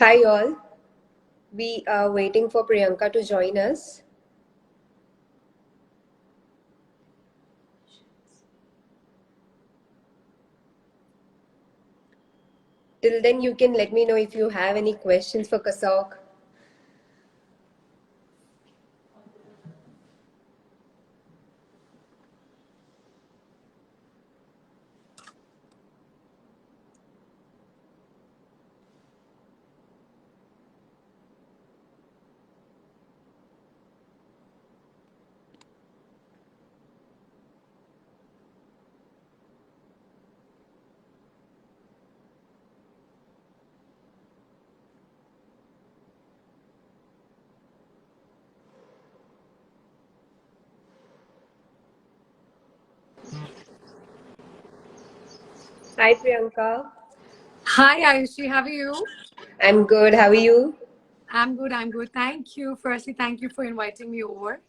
Hi all. We are waiting for Priyanka to join us. Till then, you can let me know if you have any questions for Cossouq. Hi Priyanka. Hi, Ayushi. How are you? I'm good. How are you? I'm good. I'm good. Thank you. Firstly, thank you for inviting me over.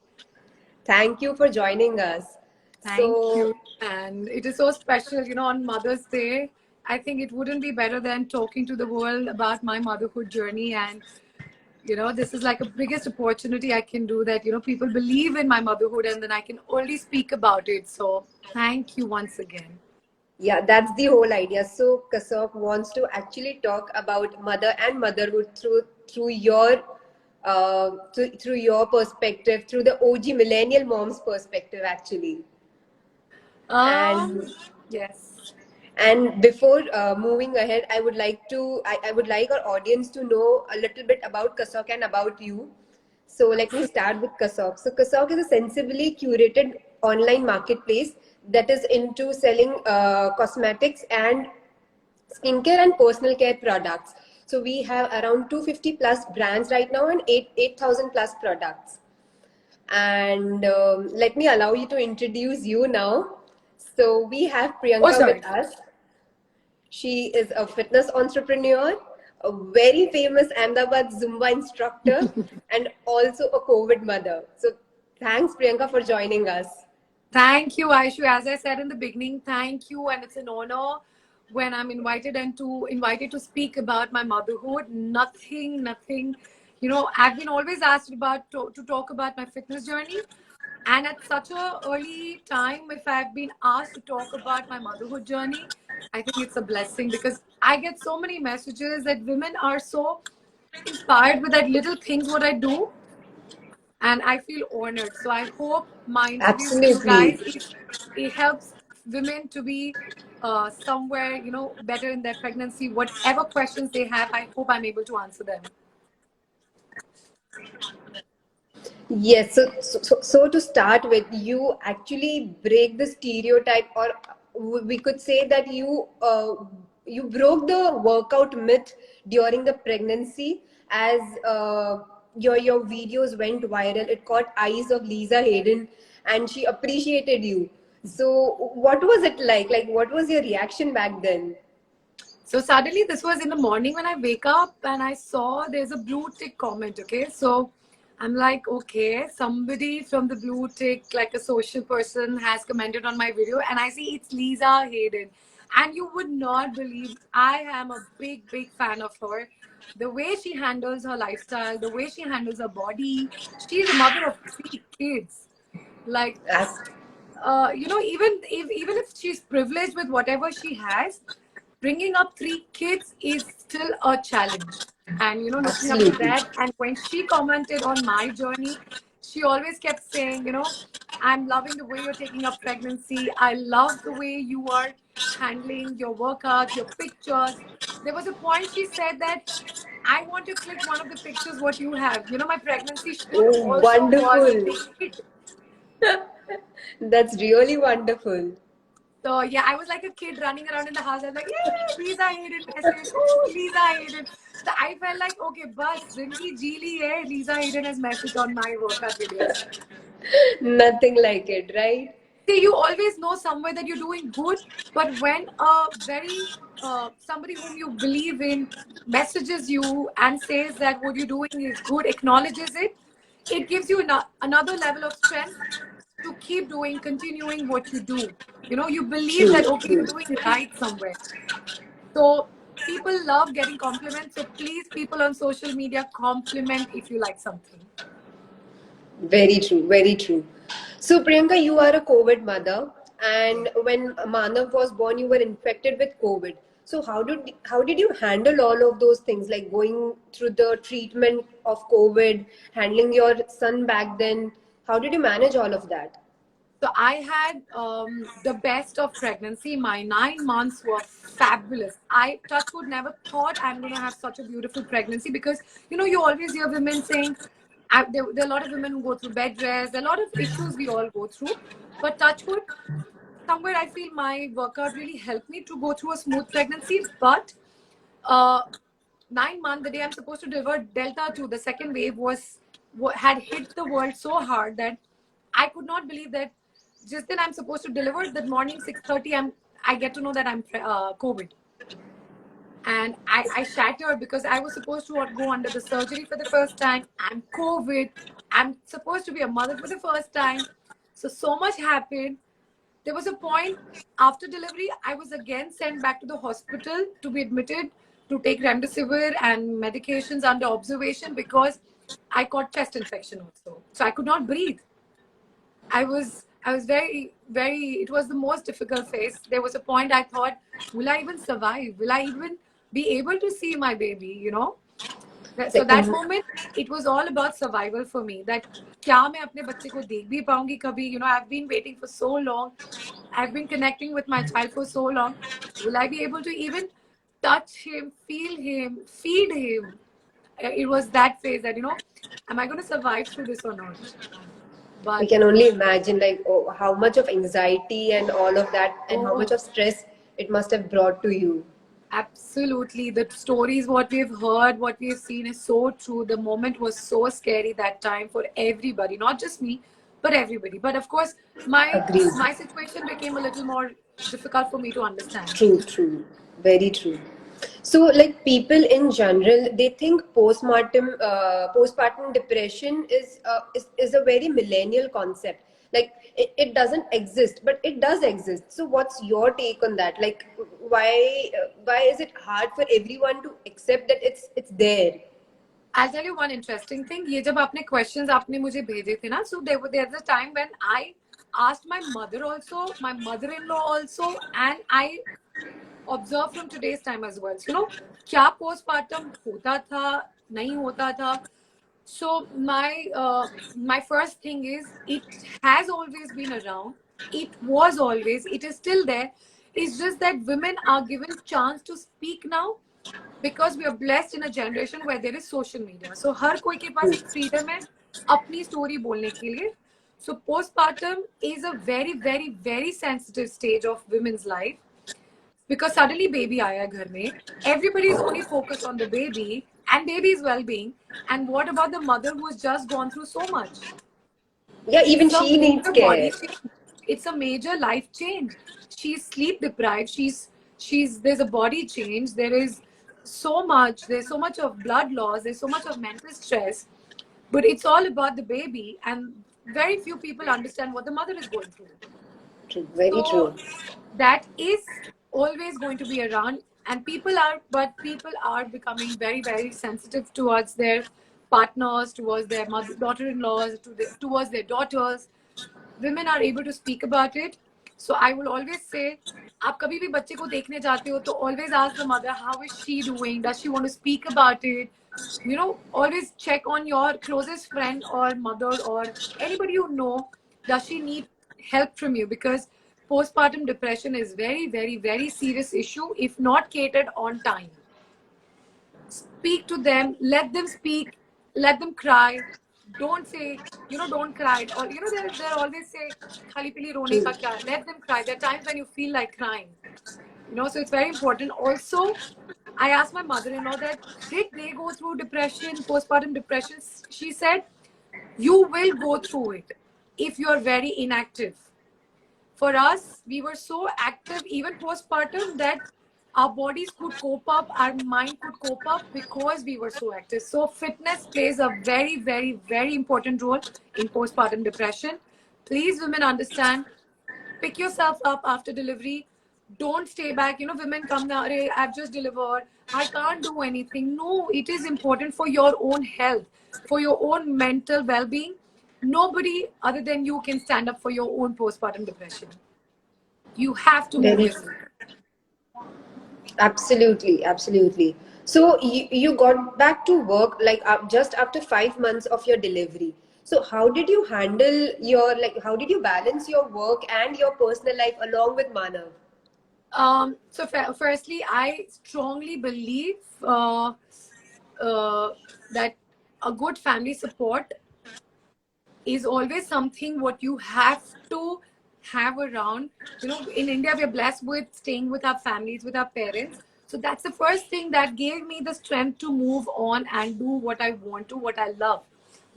Thank you for joining us. Thank So, you. And it is so special, on Mother's Day. I think it wouldn't be better than talking to the world about my motherhood journey. And, this is like a biggest opportunity I can do that, people believe in my motherhood and then I can only speak about it. So thank you once again. yeah, that's the whole idea. So, Cossouq wants to actually talk about mother and motherhood through your through your perspective, through the OG millennial mom's perspective, actually. Um, And yes. And before moving ahead, I would like our audience to know a little bit about Cossouq and about you. So let me start with Cossouq. So Cossouq is a sensibly curated online marketplace that is into selling cosmetics and skincare and personal care products. So we have around 250 plus brands right now and 8,000 plus products. And let me allow you to introduce you now. So we have Oh, Priyanka sorry. with us. She is a fitness entrepreneur, a very famous Ahmedabad Zumba instructor, and also a COVID mother. So thanks, Priyanka, for joining us. Thank you, Aishu. As I said in the beginning, thank you, and it's an honor when I'm invited to speak about my motherhood. Nothing. I've been always asked to talk about my fitness journey, and at such a early time, if I've been asked to talk about my motherhood journey, I think it's a blessing because I get so many messages that women are so inspired with that little things what I do, and I feel honored. So I hope my interview with you Absolutely. guys it helps women to be somewhere better in their pregnancy. Whatever questions they have, I hope I'm able to answer them. Yes, so to start with, you actually break the stereotype, or we could say that you broke the workout myth during the pregnancy, as your videos went viral. It caught eyes of Lisa Hayden, and she appreciated you. So, what was it like? Like, what was your reaction back then? So suddenly, this was in the morning when I wake up and I saw there's a blue tick comment. Okay, so I'm like, okay, somebody from the blue tick, like a social person, has commented on my video, and I see it's Lisa Hayden. And you would not believe, I am a big fan of her. The way she handles her lifestyle, the way she handles her body. She's a mother of 3 kids. Like, As- even if she's privileged with whatever she has, bringing up 3 kids is still a challenge. And looking up to Absolutely. that, and when she commented on my journey, she always kept saying, I'm loving the way you're taking up pregnancy. I love the way you are handling your workouts, your pictures. There was a point she said that I want to click one of the pictures what you have. My pregnancy shoot Oh, also was a wonderful. big hit. That's really wonderful. So yeah, I was like a kid running around in the house. I was like, "Yay, Lisa Hayden message! Oh, Lisa Hayden!" So I felt like, okay, bus, Zinki Geely hai. Lisa Hayden has messaged on my workout videos. Nothing like it, right? See, you always know somewhere that you're doing good, but when a very somebody whom you believe in messages you and says that what you're doing is good, acknowledges it, it gives you another level of strength to keep doing, continuing what you do. You believe True, that okay, you're true. doing right somewhere. So People love getting compliments. So please, people on social media, compliment if you like something. Very true, very true. So, Priyanka, you are a COVID mother, and when Manav was born, you were infected with COVID. So, how did you handle all of those things, like going through the treatment of COVID, handling your son back then? How did you manage all of that? So I had the best of pregnancy. My 9 months were fabulous. I touchwood never thought I'm going to have such a beautiful pregnancy because you always hear women saying there are a lot of women who go through bed rest. There are a lot of issues we all go through, but touchwood, somewhere I feel my workout really helped me to go through a smooth pregnancy. But uh, 9 months, the day I'm supposed to deliver Delta 2, the second wave had hit the world so hard that I could not believe that just then I'm supposed to deliver that morning 6:30. I get to know that I'm COVID, and I shattered because I was supposed to go under the surgery for the first time. I'm COVID. I'm supposed to be a mother for the first time. So much happened. There was a point after delivery, I was again sent back to the hospital to be admitted to take remdesivir and medications under observation because I got chest infection also. So I could not breathe. I was very, very, it was the most difficult phase. There was a point I thought, will I even survive? Will I even be able to see my baby? So Like, that moment, it was all about survival for me. That क्या मैं अपने बच्चे को देख भी पाऊंगी कभी? I've been waiting for so long. I've been connecting with my child for so long. Will I be able to even touch him, feel him, feed him? It was that phase that, am I going to survive through this or not? we But can only imagine, like, oh, how much of anxiety and all of that, and how much oh, of stress it must have brought to you. absolutely. The stories, what we've heard, what we've seen is so true. The moment was so scary that time for everybody, not just me, but everybody. But of course, my Agreed. my situation became a little more difficult for me to understand. True, true, very true. So, like, people in general, they think postpartum depression is a very millennial concept. Like, it doesn't exist, but it does exist. So, what's your take on that? Like, why is it hard for everyone to accept that it's there? I'll tell you one interesting thing. ये जब आपने questions आपने मुझे भेजे थे ना, so there's a time when I asked my mother also, my mother-in-law also, and I observe from today's time as well. क्या postpartum होता था, नहीं होता था. So my first thing is it has always been around. It was always. It is still there. It's just that women are given chance to speak now because we are blessed in a generation where there is social media. So हर कोई के पास एक freedom है अपनी story बोलने के लिए. So postpartum is a very, very, very sensitive stage of women's life because suddenly baby आया घर में. Everybody is only focused on the baby and baby's well-being. And what about the mother who has just gone through so much? Yeah, even It's a she needs major body care. change. It's a major life change. She's sleep deprived. She's there's a body change. There's so much of blood loss. There's so much of mental stress. But it's all about the baby, and very few people understand what the mother is going through. True, very So true. that is always going to be around, and people are becoming very, very sensitive towards their partners, towards their daughter-in-laws, towards their daughters. Women are able to speak about it. So I will always say, आप कभी भी बच्चे को देखने जाते हो तो always ask the mother, how is she doing? Does she want to speak about it? Always check on your closest friend or mother or anybody you know. Does she need help from you? Because postpartum depression is very, very, very serious issue if not catered on time. Speak to them, let them speak, let them cry. Don't say, don't cry. Or, they're always say, khali pili rone True. ka kya? Let them cry. There are times when you feel like crying. So it's very important. Also, I asked my mother-in-law that, did they go through depression, postpartum depression? She said, you will go through it if you're very inactive. For us, we were so active even postpartum that our bodies could cope up, our mind could cope up because we were so active. So fitness plays a very, very, very important role in postpartum depression. Please, women, understand, pick yourself up after delivery. Don't stay back. Women come now, "Arey, I've just delivered, I can't do anything." No, it is important for your own health, for your own mental well-being. Nobody other than you can stand up for your own postpartum depression. You have to move Very yourself. true. Absolutely, absolutely. So you got back to work like just after 5 months of your delivery. So how did you handle your how did you balance your work and your personal life along with Manav? So firstly, I strongly believe uh, that a good family support is always something what you have to have around. In India, we're blessed with staying with our families, with our parents. So that's the first thing that gave me the strength to move on and do what I want to, what I love,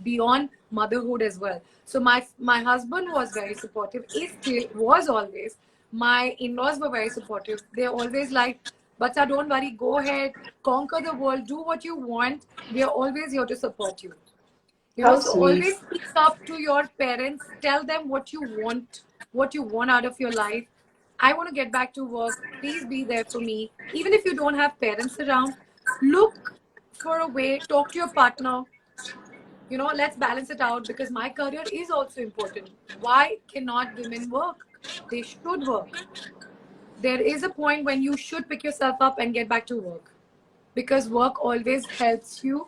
beyond motherhood as well. So my husband was very supportive, is still, was always. My in-laws were very supportive. They're always like, "Bacha, don't worry, go ahead, conquer the world, do what you want. We are always here to support you." How So sweet. always speak up to your parents. Tell them what you want out of your life. "I want to get back to work. Please be there for me." Even if you don't have parents around, look for a way, talk to your partner. Let's balance it out, because my career is also important. Why cannot women work? They should work. There is a point when you should pick yourself up and get back to work, because work always helps you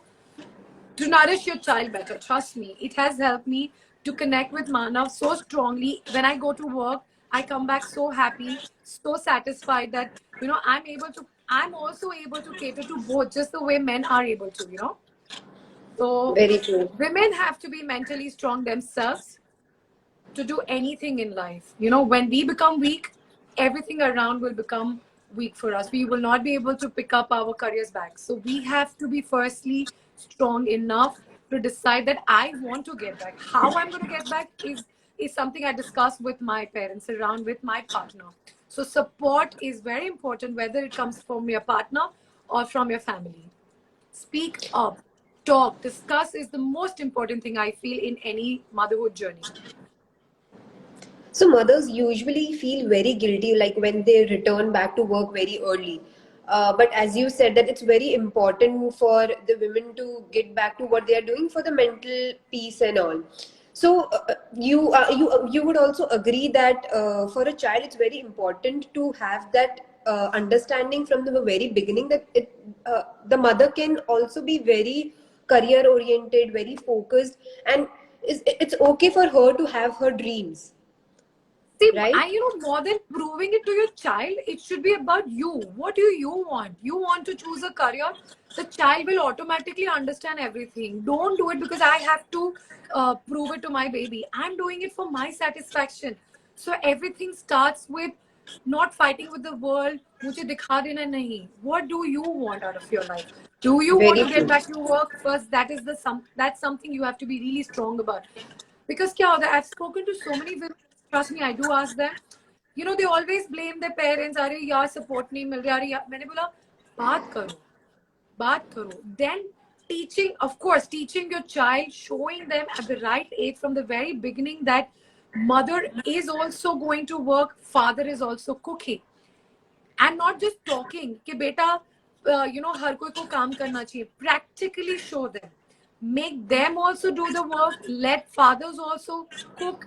to nourish your child better. Trust me, it has helped me to connect with Manav so strongly. When I go to work, I come back so happy, so satisfied that I'm also able to cater to both, just the way men are able to. So Very true. women have to be mentally strong themselves to do anything in life. When we become weak, everything around will become weak for us. We will not be able to pick up our careers back. So we have to be firstly strong enough to decide that I want to get back. How I'm going to get back is something I discuss with my parents, around with my partner. So support is very important, whether it comes from your partner or from your family. Speak up, talk, discuss is the most important thing I feel in any motherhood journey. So mothers usually feel very guilty like when they return back to work very early. But as you said that it's very important for the women to get back to what they are doing for the mental peace and all. So you would also agree that for a child it's very important to have that understanding from the very beginning that the mother can also be very career oriented, very focused, and it's okay for her to have her dreams, See, right? more than proving it to your child, it should be about you. What do you want? You want to choose a career, the child will automatically understand everything. Don't do it because I have to prove it to my baby. I'm doing it for my satisfaction. So everything starts with not fighting with the world. मुझे दिखा देना नहीं. What do you want out of your life? Do you want Very to get true. back to work first? That's something you have to be really strong about. Because क्या होता है, I've spoken to so many women. Trust me, I do ask them. They always blame their parents. अरे यार support नहीं मिल रहा. अरे यार, मैंने बोला बात करो. Then teaching your child, showing them at the right age from the very beginning that mother is also going to work, father is also cooking, and not just talking कि बेटा हर कोई को काम करना चाहिए. Practically show them, make them also do the work, let fathers also cook.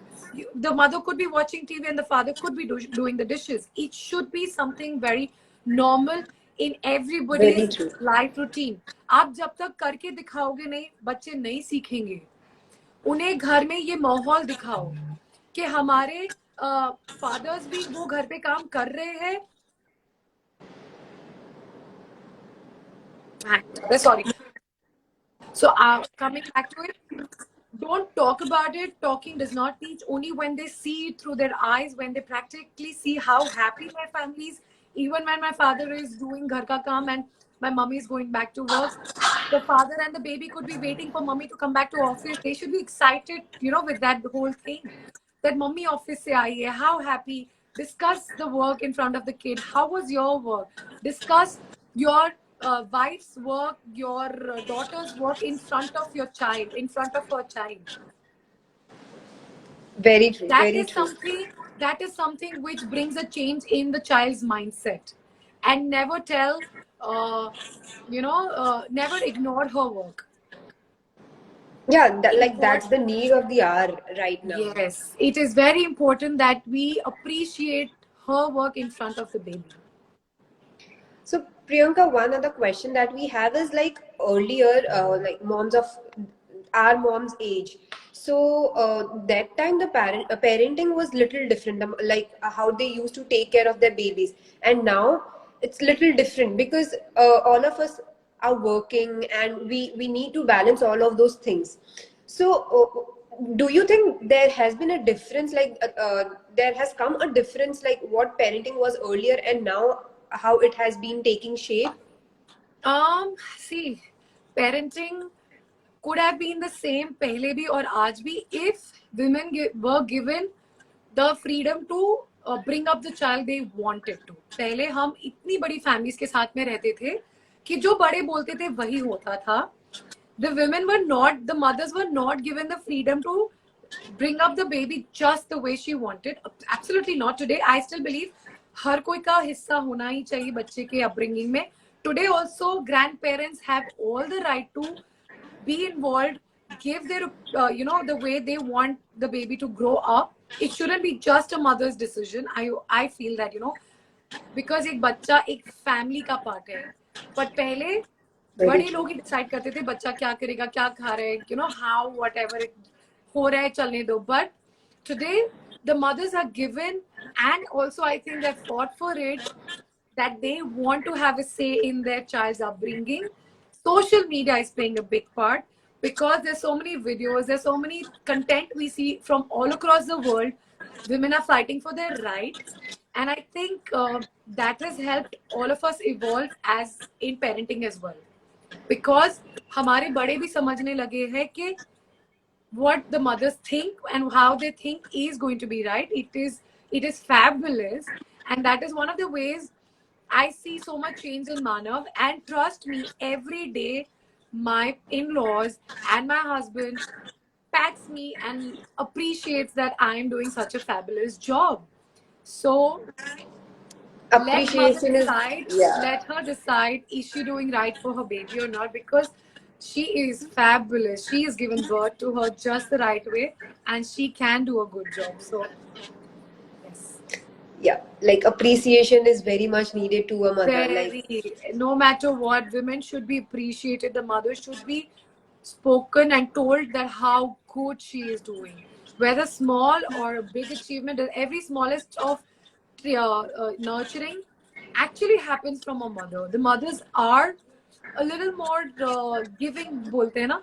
The mother could be watching TV and the father could be doing the dishes. It should be something very normal in Very everybody's true. life routine. आप जब तक करके दिखाओगे नहीं, बच्चे नहीं सीखेंगे. उन्हें घर में ये माहौल दिखाओ कि हमारे फादर्स भी वो घर पे काम कर रहे हैं. Sorry. So, coming back to it, don't talk about it. Talking does not teach. Only when they see it through their eyes, when they practically see how happy my family is. Even when my father is doing ghar ka kaam and my mummy is going back to work, the father and the baby could be waiting for mummy to come back to office. They should be excited, with that whole thing. That mummy office se aayi hai, how happy. Discuss the work in front of the kid. How was your work? Discuss your wife's work, your daughter's work in front of your child, in front of her child. Very true. That Very is true. something that is something which brings a change in the child's mindset. And never tell, never ignore her work. Yeah, like that's Important. the need of the hour right now. Yes, it is very important that we appreciate her work in front of the baby. So Priyanka, one other question that we have is like earlier, like moms of our mom's age. So that time the parenting was little different, how they used to take care of their babies, and now it's little different because all of us are working and we need to balance all of those things. So do you think there has been a difference, there has come a difference, like what parenting was earlier and now how it has been taking shape? See, parenting could have been the same pehle bhi or aaj bhi if women were given the freedom to bring up the child they wanted to. पहले हम इतनी बड़ी families के साथ में रहते थे कि जो बड़े बोलते थे वही होता था. The women were not, the mothers were not given the freedom to bring up the baby just the way she wanted. Absolutely not. Today I still believe हर कोई का हिस्सा होना ही चाहिए बच्चे के upbringing में. Today also grandparents have all the right to be involved, give their the way they want the baby to grow up. It shouldn't be just a mother's decision. I feel that, because एक बच्चा एक family का part है. But पहले Very बड़े true. लोग ही decide करते थे बच्चा क्या करेगा, क्या खा रहा है, हाउ वट एवर इट हो रहा है चलने दो. But today the mothers are given, and also I think they've fought for it, that they want to have a say in their child's upbringing. Social media is playing a big part because there's so many videos, there's so many content we see from all across the world. Women are fighting for their right, and I think that has helped all of us evolve as in parenting as well. Because हमारे बड़े भी समझने लगे हैं कि what the mothers think and how they think is going to be right. It is fabulous, and that is one of the ways I see so much change in Manav. And trust me, every day my in-laws and my husband pats me and appreciates that I am doing such a fabulous job. So let mother Appreciation is, decide, yeah, let her decide, is she doing right for her baby or not, because she is fabulous. She has given birth to her just the right way, and she can do a good job. So yes, yeah, like appreciation is very much needed to a mother, like. very, no matter what, women should be appreciated. The mother should be spoken and told that how good she is doing, whether small or a big achievement. Every smallest of nurturing actually happens from a mother. The mothers are a little more giving, bolte hai na?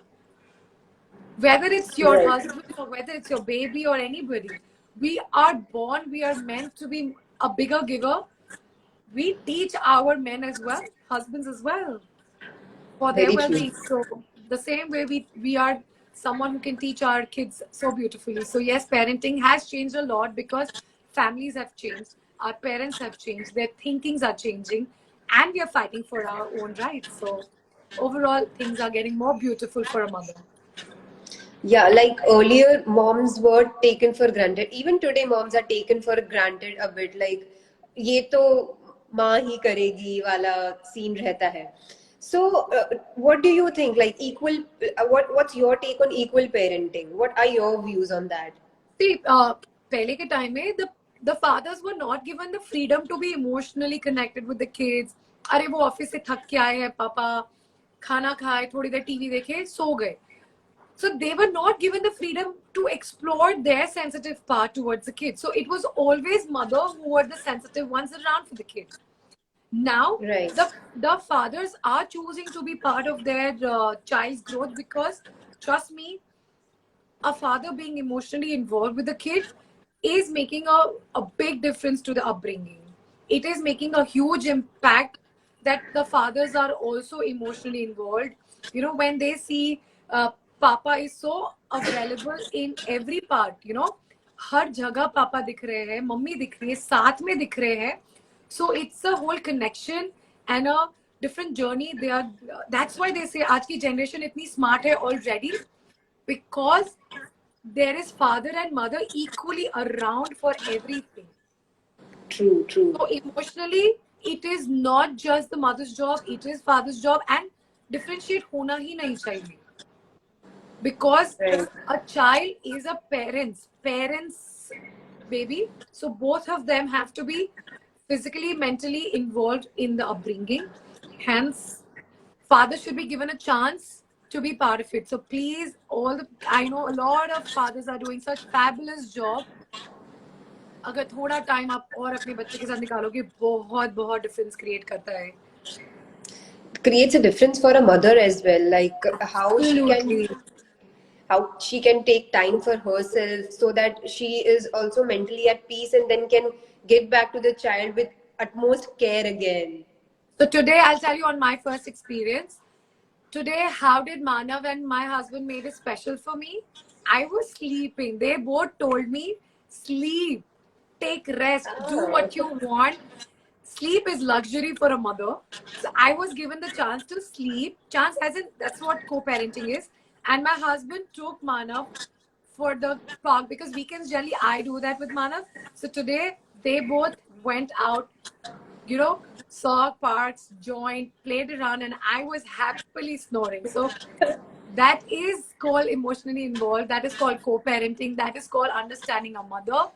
Whether it's your Right. husband or whether it's your baby or anybody, we are born, we are meant to be a bigger giver. We teach our men as well, husbands as well, for their Very true. well-being. So the same way we are someone who can teach our kids so beautifully. So yes, parenting has changed a lot because families have changed, our parents have changed, their thinkings are changing, and we are fighting for our own rights. So overall, things are getting more beautiful for a mother. Yeah, like earlier, moms were taken for granted. Even today, moms are taken for granted a bit. Like, ये तो माँ ही करेगी वाला scene रहता है. So, what do you think? Like equal, what's your take on equal parenting? What are your views on that? See, पहले के time में the fathers were not given the freedom to be emotionally connected with the kids. अरे वो office से थक के आए हैं पापा, खाना खाए, थोड़ी देर टीवी देखे, सो गए. So they were not given the freedom to explore their sensitive part towards the kids. So it was always mother who were the sensitive ones around for the kid. Now Right. the fathers are choosing to be part of their child's growth, because trust me, a father being emotionally involved with the kid is making a big difference to the upbringing. It is making a huge impact that the fathers are also emotionally involved. When they see papa is so available in every part, हर जगह पापा दिख रहे हैं, mummy दिख रही है, साथ में दिख रहे हैं. So it's a whole connection and a different journey. That's why they say आज की generation इतनी smart है already, because there is father and mother equally around for everything. True, true. So emotionally, it is not just the mother's job, it is father's job, and differentiate होना ही नहीं चाहिए, because Right. a child is a parent's baby. So both of them have to be physically, mentally involved in the upbringing. Hence, father should be given a chance to be part of it. So please, I know a lot of fathers are doing such fabulous job. अगर थोड़ा time आप और अपने बच्चे के साथ निकालोगे, बहुत बहुत डिफरेंस क्रिएट करता है. Creates a difference for a mother as well, like Absolutely. how she can take time for herself so that she is also mentally at peace and then can get back to the child with utmost care again. So today I'll tell you on my first experience. Today, how did Manav and my husband made it special for me? I was sleeping. They both told me, sleep, take rest, do what you want. Sleep is luxury for a mother. So I was given the chance to sleep. Chance as in, that's what co-parenting is. And my husband took Manav for the park, because weekends generally I do that with Manav. So today they both went out, saw parks, joined, played around, and I was happily snoring. So that is called emotionally involved. That is called co-parenting. That is called understanding a mother.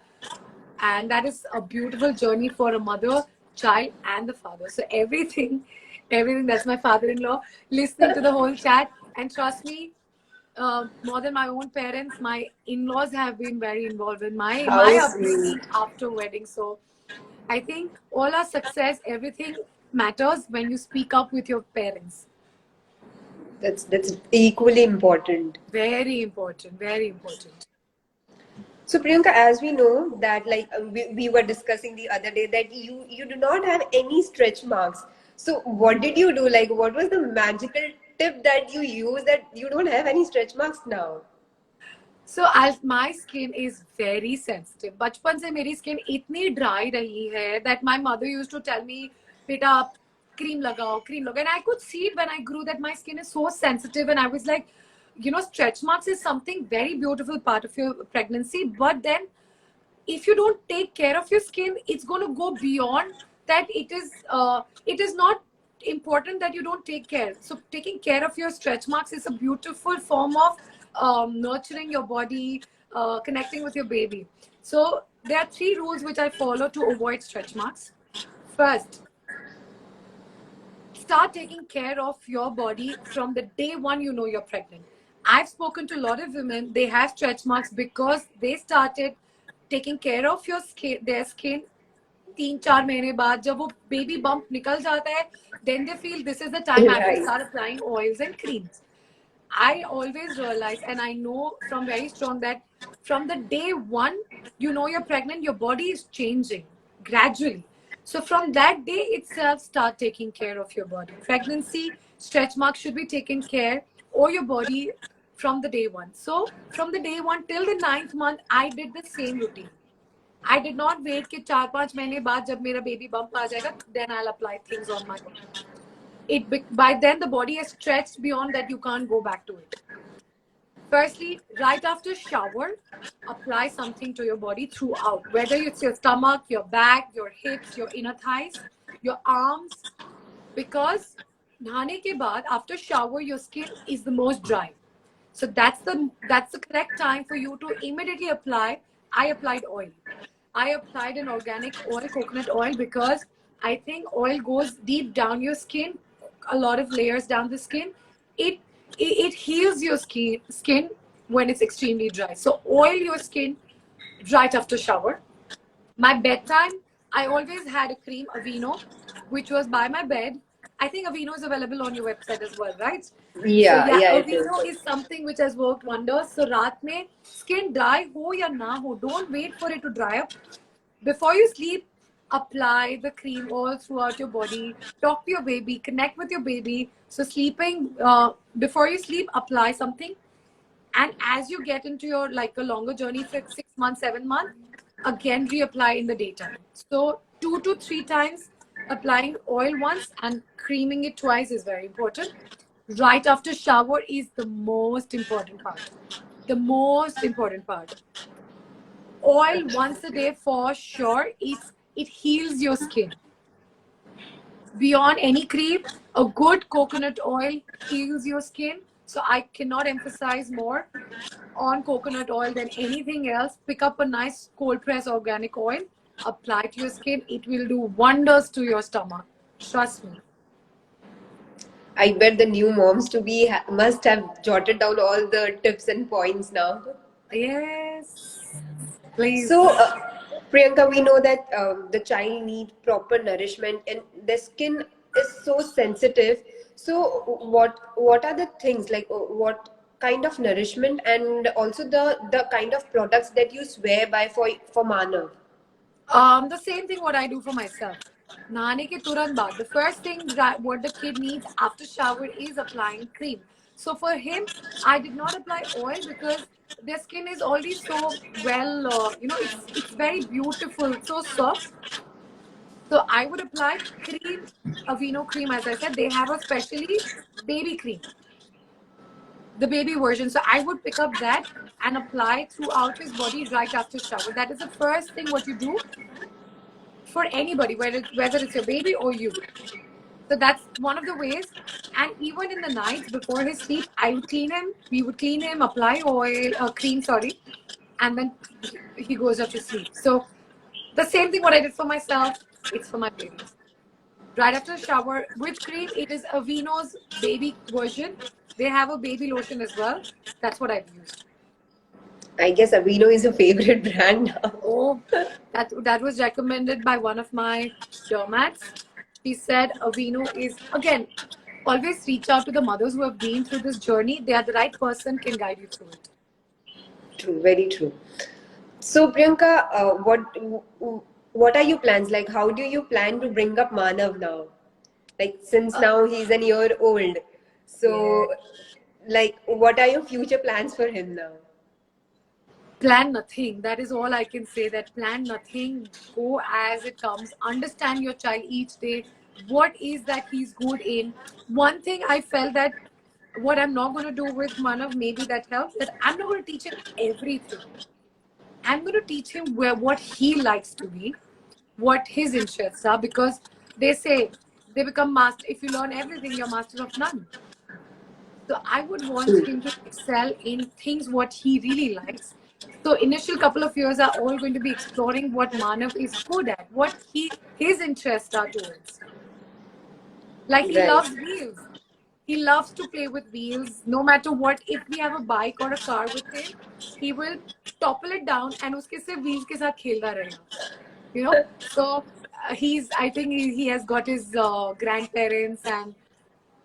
And that is a beautiful journey for a mother, child, and the father. So everything, that's my father-in-law listening to the whole chat. And trust me, more than my own parents, my in-laws have been very involved in my How upbringing sweet. after wedding. So I think all our success, everything matters when you speak up with your parents. That's equally important. Very important, very important. So Priyanka, as we know that we were discussing the other day that you do not have any stretch marks. So what did you do? Like what was the magical tip that you use that you don't have any stretch marks now? So as my skin is very sensitive. बचपन से मेरी skin इतनी dry रही है that my mother used to tell me, बेटा cream लगाओ, cream लगाओ. And I could see it when I grew that my skin is so sensitive, and I was like, stretch marks is something very beautiful part of your pregnancy. But then if you don't take care of your skin, it's going to go beyond that. It is not important that you don't take care. So taking care of your stretch marks is a beautiful form of nurturing your body, connecting with your baby. So there are 3 rules which I follow to avoid stretch marks. First, start taking care of your body from the day one you know you're pregnant. I've spoken to a lot of women, they have stretch marks because they started taking care of their skin 3-4 महीने बाद. जब वो baby bump निकल जाता है, then they feel this is the time I have to Right. start applying oils and creams. I always realize, and I know from very strong, that from the day one, you know you're pregnant, your body is changing gradually. So from that day itself, start taking care of your body. Pregnancy, stretch marks should be taken care, or your body, from the day one. So from the day one till the 9th month, I did the same routine. I did not wait कि 4-5 महीने बाद जब मेरा baby bump आ जाएगा, then I'll apply things on my body. By then the body has stretched beyond that, you can't go back to it. Firstly, right after shower, apply something to your body throughout, whether it's your stomach, your back, your hips, your inner thighs, your arms, because nahane ke baad, after shower, your skin is the most dry. So that's the correct time for you to immediately apply. I applied oil. I applied an organic oil, coconut oil, because I think oil goes deep down your skin, a lot of layers down the skin. It heals your skin when it's extremely dry. So oil your skin right after shower. My bedtime, I always had a cream, Aveeno, which was by my bed. I think Aveeno is available on your website as well, right? So Yeah, yeah, yeah, it is. Aveeno is something which has worked wonders. So raat mein skin dry ho ya na ho, don't wait for it to dry up. Before you sleep, apply the cream all throughout your body. Talk to your baby, connect with your baby. So sleeping, before you sleep, apply something. And as you get into your a longer journey for 6 months, 7 months, again reapply in the daytime. So 2 to 3 times applying oil once and creaming it twice is very important. Right after shower is the most important part. the most important part. Oil once a day for sure. It heals your skin. Beyond any cream, a good coconut oil heals your skin. So I cannot emphasize more on coconut oil than anything else. Pick up a nice cold press organic oil, apply to your skin. It will do wonders to your stomach. Trust me. I bet the new moms to be must have jotted down all the tips and points now. Yes, please. So, Priyanka, we know that the child need proper nourishment, and the skin is so sensitive. So, what are the things like what kind of nourishment, and also the kind of products that you swear by for Manav? The same thing what I do for myself. Nahane ke turant baad, the first thing that what the kid needs after shower is applying cream. So for him, I did not apply oil because their skin is already so well, it's very beautiful, so soft. So I would apply cream, Aveeno cream, as I said. They have a specially baby cream, the baby version. So I would pick up that and apply throughout his body right after shower. That is the first thing what you do for anybody, whether it's your baby or you. So that's one of the ways. And even in the nights before his sleep, I would clean him. We would clean him, apply oil, cream, sorry, and then he goes off to sleep. So the same thing what I did for myself, it's for my baby. Right after the shower, which cream? It is Aveeno's baby version. They have a baby lotion as well. That's what I've used. I guess Aveeno is a favorite brand now. Oh, that was recommended by one of my dermats. She said Aveeno is, again, always reach out to the mothers who have been through this journey. They are the right person, can guide you through it. True, very true. So, Priyanka, what are your plans? Like, how do you plan to bring up Manav now? Like, since Uh, now he's an year old, yeah. so like, what are your future plans for him now? Plan nothing. That is all I can say. That plan nothing. Go as it comes. Understand your child each day. What is that he's good in? One thing I felt that what I'm not going to do with Manav, maybe that helps, that I'm not going to teach him everything. I'm going to teach him what he likes to be, what his interests are, because they say they become master. If you learn everything, you're master of none. So I would want True. him to excel in things what he really likes. So initial couple of years are all going to be exploring what Manav is good at, what his interests are towards. Like he Right. loves wheels. He loves to play with wheels. No matter what, if we have a bike or a car with him, he will topple it down and uske se wheels ke sath khelta rahega. So he's, I think he has got his grandparents and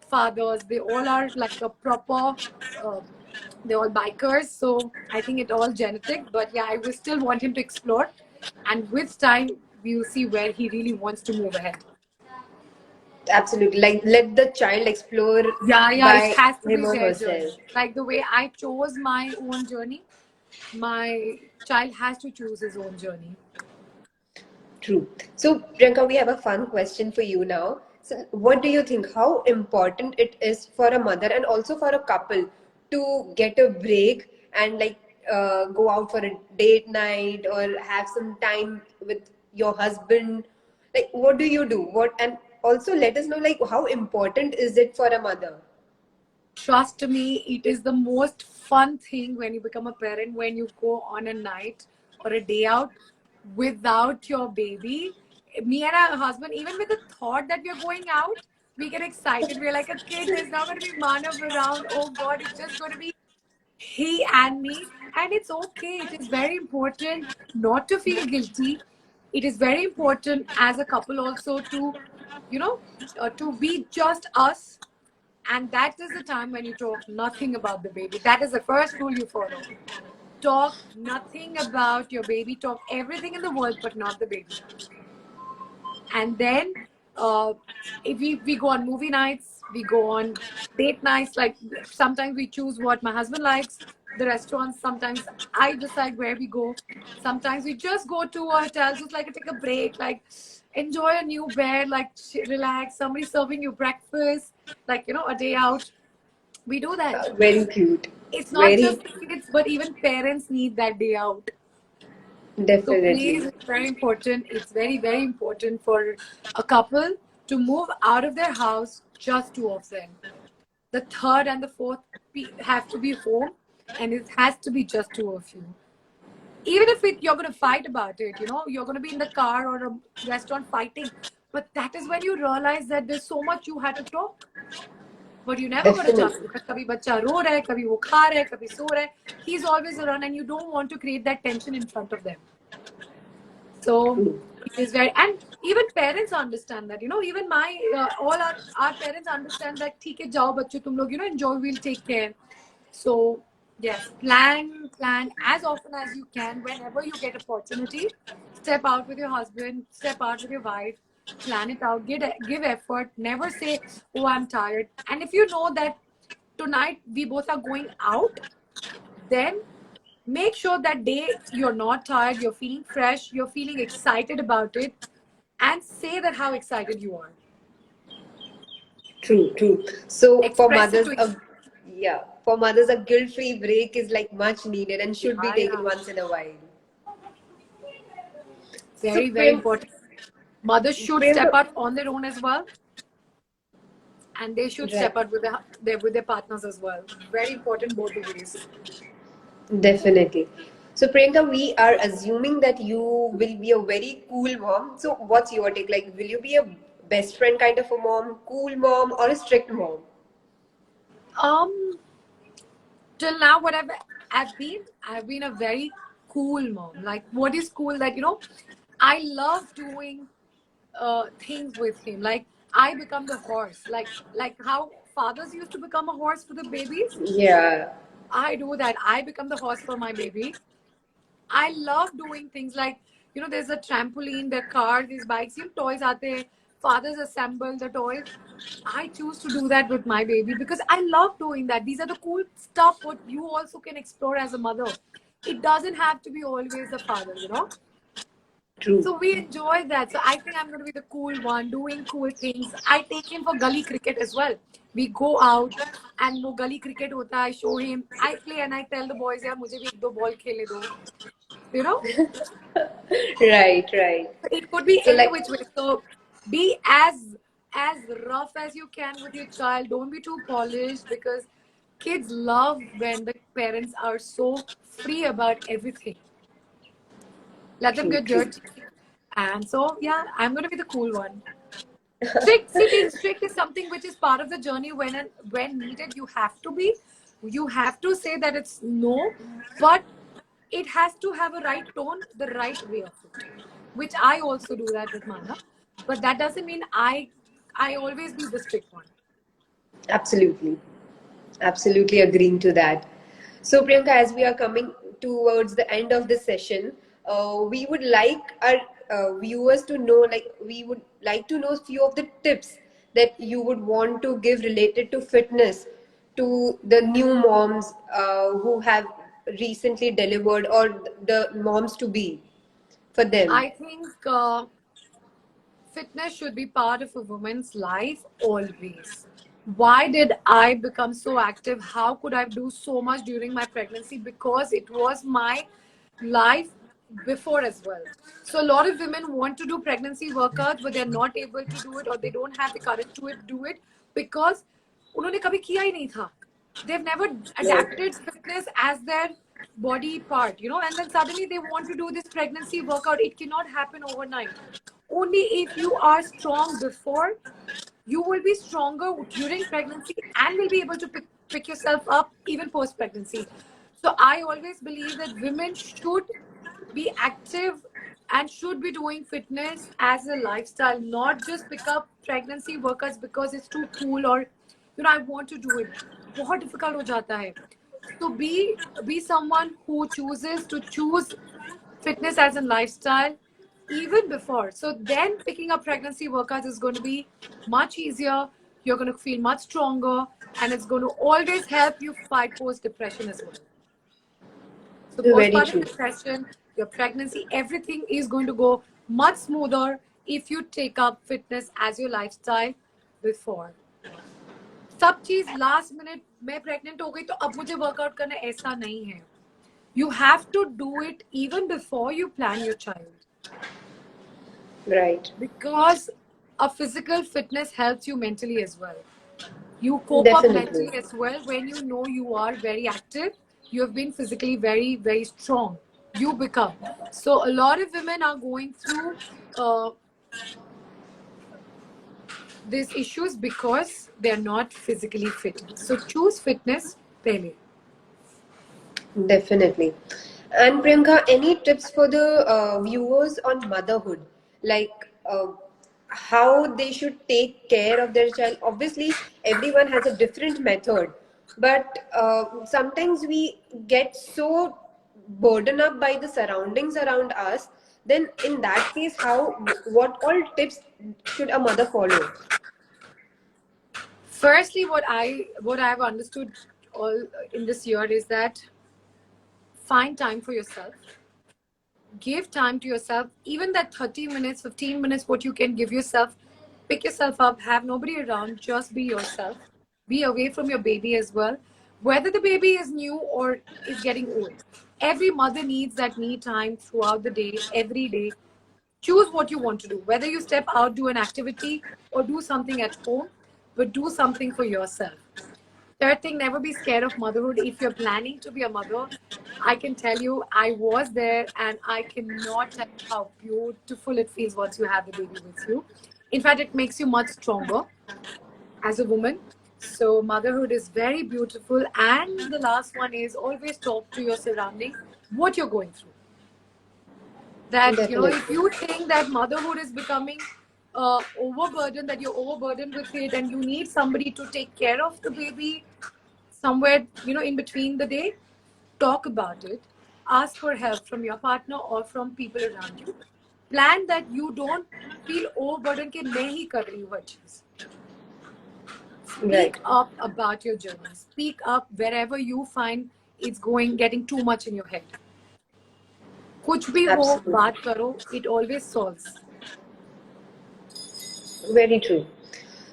fathers, they all are like a proper uh, they're all bikers, so I think it all genetic. But yeah, I will still want him to explore, and with time we'll see where he really wants to move ahead. Absolutely. Like, let the child explore Yeah, it by has to him be or their herself. journey. Like the way I chose my own journey, my child has to choose his own journey. True. So, Priyanka, we have a fun question for you now. So, what do you think? How important it is for a mother and also for a couple to get a break and like go out for a date night or have some time with your husband? Like, what do you do? What and also let us know like how important is it for a mother? Trust me, it is the most fun thing when you become a parent, when you go on a night or a day out without your baby. Me and our husband, even with the thought that we are going out, we get excited. We're like, okay, there's not going to be Manav around. Oh God, it's just going to be he and me. And it's okay. It is very important not to feel guilty. It is very important as a couple also to, you know, to be just us, and that is the time when you talk nothing about the baby. That is the first rule you follow. Talk nothing about your baby. Talk everything in the world, but not the baby. And then, uh, if we go on movie nights, we go on date nights. Like sometimes we choose what my husband likes, the restaurants. Sometimes I decide where we go. Sometimes we just go to a hotel, just like take a break, like enjoy a new bed, like relax. Somebody serving you breakfast, like a day out. We do that. Very cute. It's not Very just the kids, but even parents need that day out. So please, definitely. it's very important. It's very, very important for a couple to move out of their house, just two of them. The third and the fourth have to be home, and it has to be just two of you. Even if you're going to fight about it, you're going to be in the car or a restaurant fighting. But that is when you realize that there's so much you had to talk. But you never got a chance Definitely. because kabhi bacha ro raha hai, kabhi wo kha raha hai, kabhi so raha hai. He's always around, and you don't want to create that tension in front of them. So True. it is very, and even parents understand that. Even my all our parents understand that. ठीक है जाओ बच्चों तुम लोग enjoy, we'll take care. So yes, plan as often as you can. Whenever you get opportunity, step out with your husband, step out with your wife, plan it out, give effort. Never say, oh, I'm tired. And if you know that tonight we both are going out, then make sure that day you're not tired, you're feeling fresh, you're feeling excited about it, and say that how excited you are. True, true. So for Express it mothers, to each. a guilt-free break is like much needed and should be Yeah, taken yeah. once in a while. So Very, very important. Mothers should step Priyanka, out on their own as well, and they should right, step out with their partners as well. Very important both the ways. definitely. So Priyanka, we are assuming that you will be a very cool mom. So what's your take? Like, will you be a best friend kind of a mom, cool mom, or a strict mom? Um, till now, whatever I've been a very cool mom. Like, what is cool? That I love doing things with him. Like I become the horse. Like how fathers used to become a horse for the babies. Yeah, I do that. I become the horse for my baby. I love doing things like, there's a trampoline, there are cars, these bikes, toys aate hain, fathers assemble the toys. I choose to do that with my baby because I love doing that. These are the cool stuff what you also can explore as a mother. It doesn't have to be always the father. true. So we enjoy that. So I think I'm going to be the cool one, doing cool things. I take him for gully cricket as well. We go out and वो gully cricket होता है. I show him. I play and I tell the boys, यार मुझे भी एक दो ball खेलने दो. You know, Right, right. it could be So any like, which way. So be as rough as you can with your child. Don't be too polished because kids love when the parents are so free about everything. Let them true, get true. dirty. And so yeah, I'm going to be the cool one. Strict, see, being strict is something which is part of the journey. When needed, you have to be. You have to say that it's no, but it has to have a right tone, the right way of it. Which I also do that with Mana, but that doesn't mean I always be the strict one. Absolutely. Absolutely agreeing to that. So, Priyanka, as we are coming towards the end of this session, we would like our viewers to know, like, we would like to know a few of the tips that you would want to give related to fitness to the new moms who have recently delivered or the moms to be for them. I think fitness should be part of a woman's life always. Why did I become so active? How could I do so much during my pregnancy? Because it was my life before as well. So a lot of women want to do pregnancy workouts, but they're not able to do it or they don't have the courage to do it because उन्होंने कभी किया ही नहीं था. They've never Right. adapted fitness as their body part, and then suddenly they want to do this pregnancy workout. It cannot happen overnight. Only if you are strong before, you will be stronger during pregnancy and will be able to pick yourself up even post pregnancy. So I always believe that women should be active and should be doing fitness as a lifestyle, not just pick up pregnancy workouts because it's too cool or I want to do it. बहुत difficult हो जाता है. So be someone who chooses to choose fitness as a lifestyle even before. So then picking up pregnancy workouts is going to be much easier. You're going to feel much stronger and it's going to always help you fight post depression as well. So Very postpartum true. depression, your pregnancy, everything is going to go much smoother if you take up fitness as your lifestyle before. सब चीज last minute मैं pregnant हो गई तो अब मुझे workout करना, ऐसा नहीं है. You have to do it even before you plan your child. Right. Because a physical fitness helps you mentally as well. You cope up Definitely. mentally as well when you know you are very active. You have been physically very, very strong. You become. So a lot of women are going through uh, these issues because they're not physically fit. So choose fitness pehle. Definitely. And Priyanka, any tips for the viewers on motherhood? Like how they should take care of their child? Obviously, everyone has a different method, but sometimes we get so burdened up by the surroundings around us. Then, in that case, what all tips should a mother follow? Firstly, what I've understood all in this year is that find time for yourself. Give time to yourself. Even that 30 minutes, 15 minutes, what you can give yourself, pick yourself up, have nobody around, just be yourself. Be away from your baby as well. Whether the baby is new or is getting old, every mother needs that me time throughout the day, every day. Choose what you want to do. Whether you step out, do an activity, or do something at home, but do something for yourself. Third thing, never be scared of motherhood. If you're planning to be a mother, I can tell you, I was there and I cannot tell you how beautiful it feels once you have the baby with you. In fact, it makes you much stronger as a woman. So, motherhood is very beautiful. And the last one is always talk to your surrounding, what you're going through. That, if Definitely. you think that motherhood is becoming overburdened, that you're overburdened with it and you need somebody to take care of the baby somewhere, in between the day, talk about it. Ask for help from your partner or from people around you. Plan that you don't feel overburdened कि मैं ही कर रही हूँ हर चीज. Right. Speak up about your journey. Speak up wherever you find it's getting too much in your head. कुछ भी हो, Absolutely. बात करो. It always solves. Very true.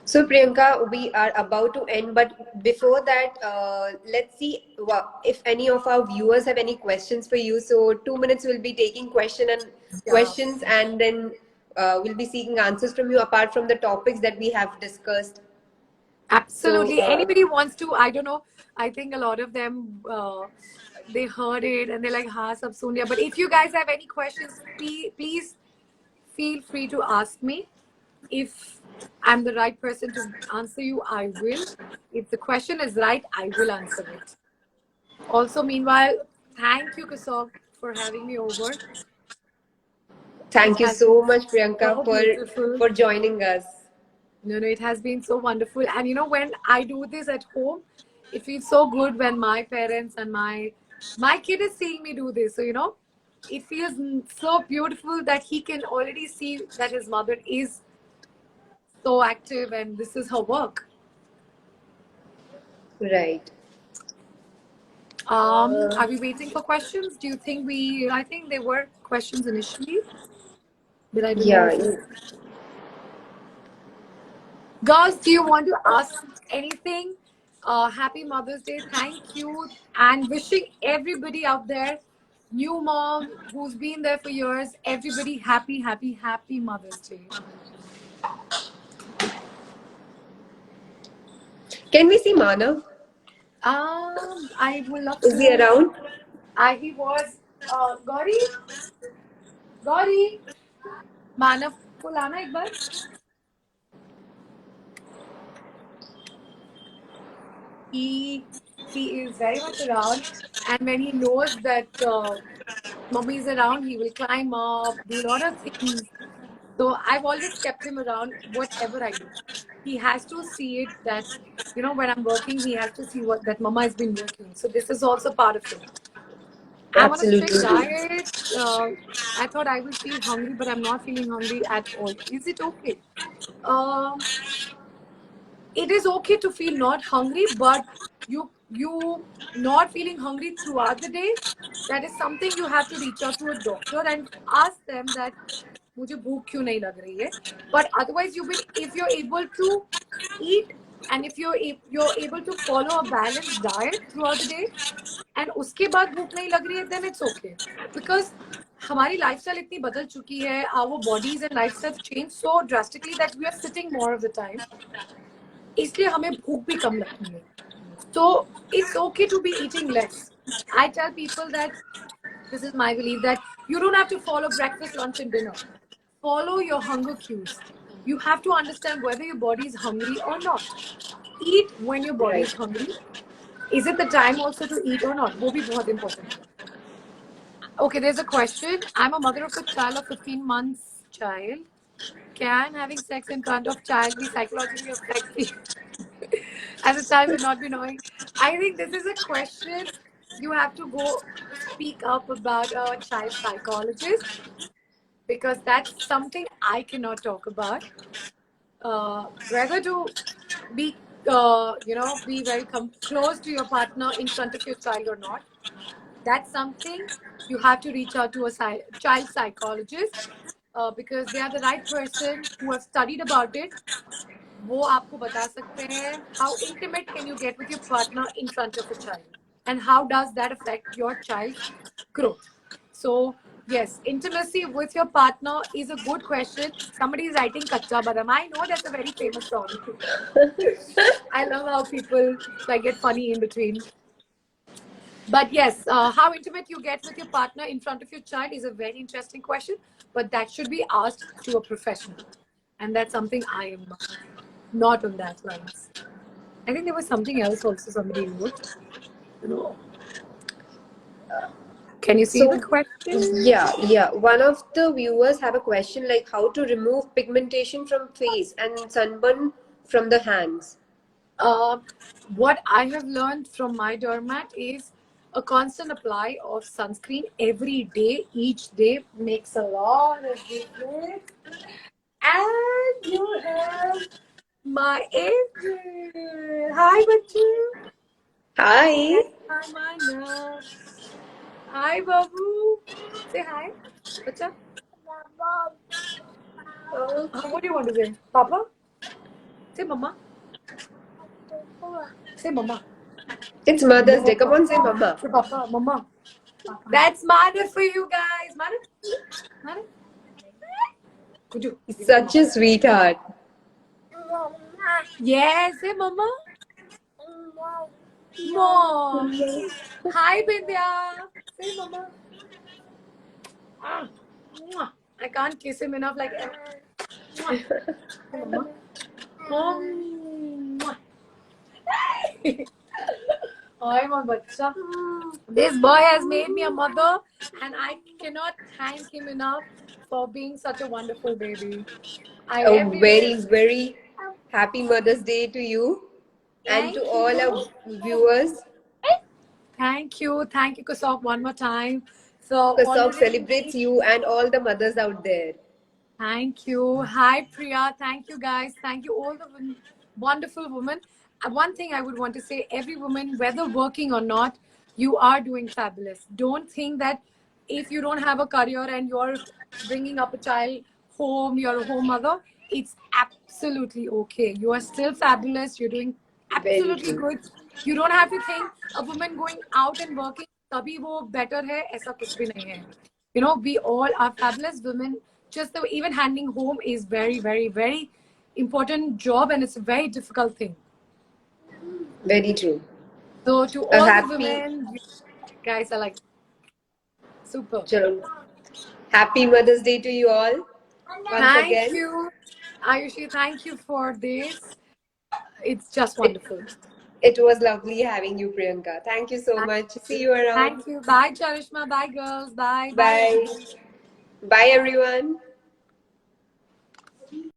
So, Priyanka, we are about to end, but before that, let's see if any of our viewers have any questions for you. So, 2 minutes we'll be taking Yeah. questions, and then we'll be seeking answers from you apart from the topics that we have discussed. So, Absolutely. Anybody wants to, I don't know. I think a lot of them, they heard it and they're like, ha, sab sun liya. But if you guys have any questions, please feel free to ask me. If I'm the right person to answer you, I will. If the question is right, I will answer it. Also, meanwhile, thank you, Cossouq, for having me over. It thank you has been so much, Priyanka, so beautiful. for joining us. No, it has been so wonderful. And when I do this at home, it feels so good when my parents and my kid is seeing me do this. So, it feels so beautiful that he can already see that his mother is so active and this is her work. Right. Are we waiting for questions? Do you think I think there were questions initially, but I don't know Yeah. if girls, do you want to ask anything? Happy Mother's Day. Thank you. And wishing everybody out there, new mom who's been there for years, everybody happy, happy, happy Mother's Day. Can we see Manav? I would love Is he to. around? He was, Gauri, Gauri, Manav को लाना एक बार. He is very much around, and when he knows that mommy is around, he will climb up, do a lot of things. So I've always kept him around whatever I do. He has to see it that when I'm working, he has to see what that mama has been working. So this is also part of it. I'm on a strict Absolutely. diet. I thought I will feel hungry, but I'm not feeling hungry at all. Is it okay? Um, it is okay to feel not hungry, but you not feeling hungry throughout the day, that is something you have to reach out to a doctor and ask them that मुझे भूख क्यों नहीं लग रही है. But otherwise, if you're able to eat And if you're able to follow a balanced diet throughout the day, and उसके बाद भूख नहीं लग रही है, then it's okay. Because हमारी lifestyle इतनी बदल चुकी है, our bodies and lifestyles change so drastically that we are sitting more of the time. इसलिए हमें भूख भी कम लगती है. So it's okay to be eating less. I tell people that this is my belief that you don't have to follow breakfast, lunch, and dinner. Follow your hunger cues. You have to understand whether your body is hungry or not. Eat when your body Right. is hungry. Is it the time also to eat or not? वो भी बहुत important है. Okay, there's a question. I'm a mother of a child of 15 months child. Can having sex in front of child be psychologically affecting as a child would not be knowing? I think this is a question you have to go speak up about a child psychologist, because that's something I cannot talk about. Whether to be, be very close to your partner in front of your child or not, that's something you have to reach out to a child psychologist, because they are the right person who have studied about it. वो आपको बता सकते हैं how intimate can you get with your partner in front of a child, and how does that affect your child's growth. So yes, intimacy with your partner is a good question. Somebody is writing Kacha Badam. I know that's a very famous song. I love how people get funny in between. But yes, how intimate you get with your partner in front of your child is a very interesting question, but that should be asked to a professional. And that's something I am not on that lines. I think there was something else also somebody wrote. Can you see the question? Yeah. One of the viewers have a question like how to remove pigmentation from face and sunburn from the hands. What I have learned from my dermat is a constant apply of sunscreen every day. Each day makes a lot of difference. And you have my April. Hi, Bachu. Hi. Hi, Mana. Hi, Babu. Say hi, Bacha. What do you want to say? Papa? Say Mama. Say Mama. It's Mother's Day. Come on, say Mama. Say Papa. Mama. That's Mana for you guys. Mana? Mana? He's such a sweetheart. Yes, say Mama. Mom. Hi, Bindya. Say Mama. I can't kiss him enough. Like, say Mama. Hi, my bacha. This boy has made me a mother, and I cannot thank him enough for being such a wonderful baby. Very, very happy Mother's Day to you and to all our viewers. Thank you, Cossouq, one more time. So Cossouq already, celebrates you and all the mothers out there. thank you. Hi, Priya. Thank you, guys. Thank you, all the wonderful women. One thing I would want to say, every woman, whether working or not, you are doing fabulous. Don't think that if you don't have a career and you're bringing up a child home, you're a home mother, it's absolutely okay. You are still fabulous. You're doing absolutely good. You don't have to think a woman going out and working तभी वो better है, ऐसा कुछ भी नहीं है. You know, we all are fabulous women. Just even handling home is very, very, very important job, and it's a very difficult thing. Very true. So to all the women, you guys are like super. Chalo. Happy Mother's Day to you all. Once again. Thank you, Ayushi. Thank you for this. It's just wonderful. It was lovely having you, Priyanka. Thank you so much. See you around. Thank you. Bye, Charishma. Bye, girls. Bye. Bye. Bye, everyone.